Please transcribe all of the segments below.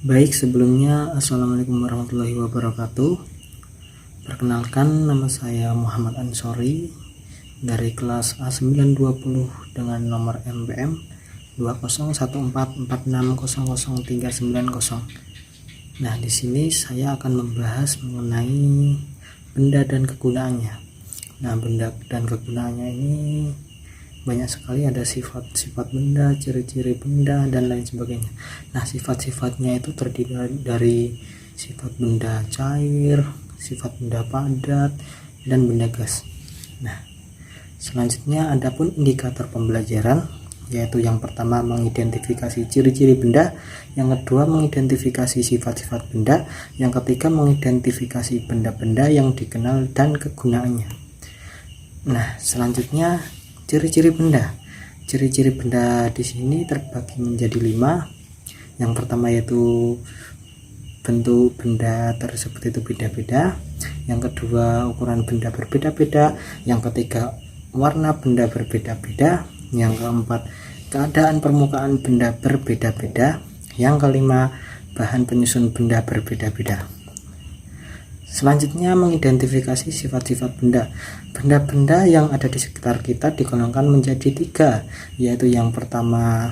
Baik, sebelumnya Assalamualaikum warahmatullahi wabarakatuh. Perkenalkan, nama saya Muhammad Ansori dari kelas A920 dengan nomor MBM 201446003990. Nah, di sini saya akan membahas mengenai benda dan kegunaannya. Nah, benda dan kegunaannya ini banyak sekali, ada sifat-sifat benda, ciri-ciri benda, dan lain sebagainya. Nah, sifat-sifatnya itu terdiri dari sifat benda cair, sifat benda padat, dan benda gas. Nah, selanjutnya adapun indikator pembelajaran, yaitu yang pertama mengidentifikasi ciri-ciri benda, yang kedua mengidentifikasi sifat-sifat benda, yang ketiga mengidentifikasi benda-benda yang dikenal dan kegunaannya. Nah, selanjutnya ciri-ciri benda. Ciri-ciri benda di sini terbagi menjadi 5. Yang pertama yaitu bentuk benda tersebut itu beda-beda. Yang kedua, ukuran benda berbeda-beda. Yang ketiga, warna benda berbeda-beda. Yang keempat, keadaan permukaan benda berbeda-beda. Yang kelima, bahan penyusun benda berbeda-beda. Selanjutnya mengidentifikasi sifat-sifat benda. Benda-benda yang ada di sekitar kita digolongkan menjadi 3, yaitu yang pertama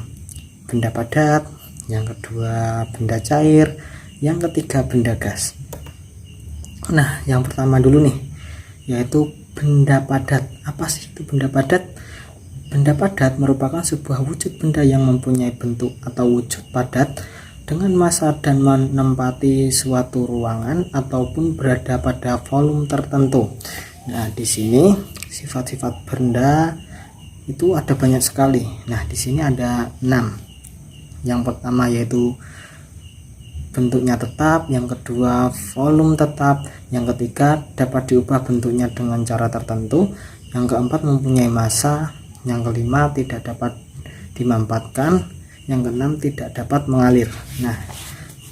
benda padat, yang kedua benda cair, yang ketiga benda gas. Nah, yang pertama dulu nih, yaitu benda padat. Apa sih itu benda padat? Benda padat merupakan sebuah wujud benda yang mempunyai bentuk atau wujud padat dengan massa dan menempati suatu ruangan ataupun berada pada volume tertentu. Nah, di sini sifat-sifat benda itu ada banyak sekali. Nah, di sini ada 6. Yang pertama yaitu bentuknya tetap, yang kedua volume tetap, yang ketiga dapat diubah bentuknya dengan cara tertentu, yang keempat mempunyai massa, yang kelima tidak dapat dimampatkan, yang keenam tidak dapat mengalir. Nah,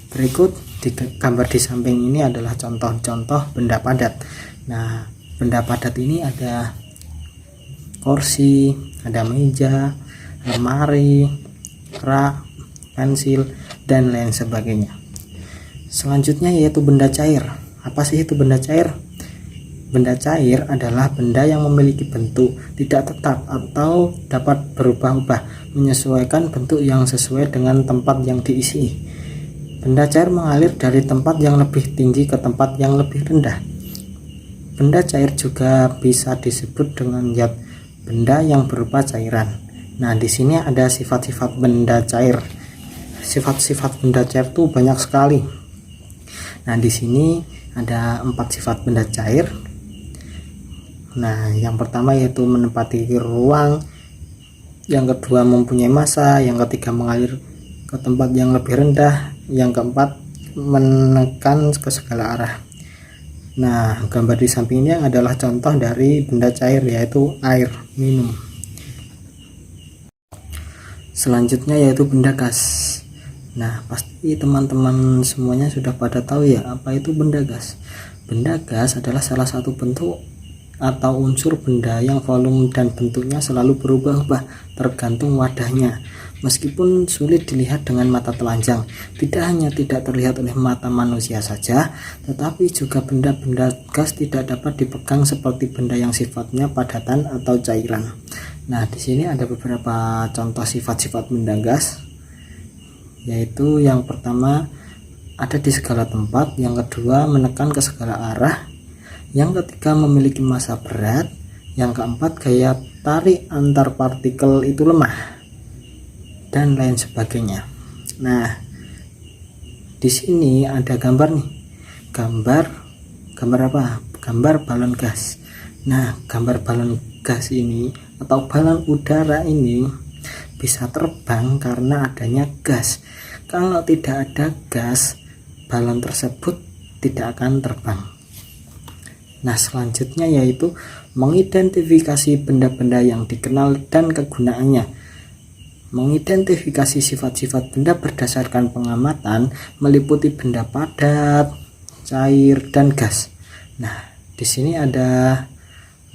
berikut di gambar di samping ini adalah contoh-contoh benda padat. Nah, benda padat ini ada kursi, ada meja, lemari, rak, pensil, dan lain sebagainya. Selanjutnya yaitu benda cair. Apa sih itu benda cair? Benda cair adalah benda yang memiliki bentuk tidak tetap atau dapat berubah-ubah menyesuaikan bentuk yang sesuai dengan tempat yang diisi. Benda cair mengalir dari tempat yang lebih tinggi ke tempat yang lebih rendah. Benda cair juga bisa disebut dengan zat benda yang berupa cairan. Nah, di sini ada sifat-sifat benda cair. Sifat-sifat benda cair itu banyak sekali. Nah, di sini ada 4 sifat benda cair. Nah, yang pertama yaitu menempati ruang, yang kedua mempunyai massa, yang ketiga mengalir ke tempat yang lebih rendah, yang keempat menekan ke segala arah. Nah, gambar di sampingnya adalah contoh dari benda cair, yaitu air minum. Selanjutnya yaitu benda gas. Nah, pasti teman-teman semuanya sudah pada tahu ya apa itu benda gas. Benda gas adalah salah satu bentuk atau unsur benda yang volume dan bentuknya selalu berubah-ubah tergantung wadahnya. Meskipun sulit dilihat dengan mata telanjang, tidak hanya tidak terlihat oleh mata manusia saja, tetapi juga benda-benda gas tidak dapat dipegang seperti benda yang sifatnya padatan atau cairan. Nah, di sini ada beberapa contoh sifat-sifat benda gas, yaitu yang pertama ada di segala tempat, yang kedua menekan ke segala arah, yang ketiga memiliki massa berat, yang keempat gaya tarik antar partikel itu lemah, dan lain sebagainya. Nah, di sini ada gambar nih. Gambar apa? Gambar balon gas. Nah, gambar balon gas ini atau balon udara ini bisa terbang karena adanya gas. Kalau tidak ada gas, balon tersebut tidak akan terbang. Nah, selanjutnya yaitu mengidentifikasi benda-benda yang dikenal dan kegunaannya. Mengidentifikasi sifat-sifat benda berdasarkan pengamatan meliputi benda padat, cair, dan gas. Nah, di sini ada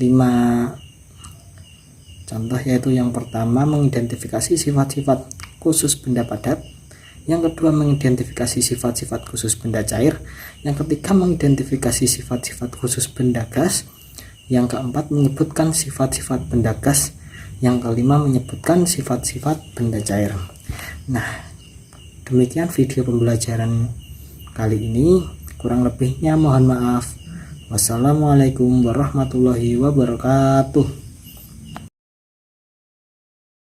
5 contoh, yaitu yang pertama mengidentifikasi sifat-sifat khusus benda padat, Yang kedua, mengidentifikasi sifat-sifat khusus benda cair. Yang ketiga, mengidentifikasi sifat-sifat khusus benda gas. Yang keempat, menyebutkan sifat-sifat benda gas. Yang kelima, menyebutkan sifat-sifat benda cair. Nah, demikian video pembelajaran kali ini. Kurang lebihnya mohon maaf. Wassalamualaikum warahmatullahi wabarakatuh.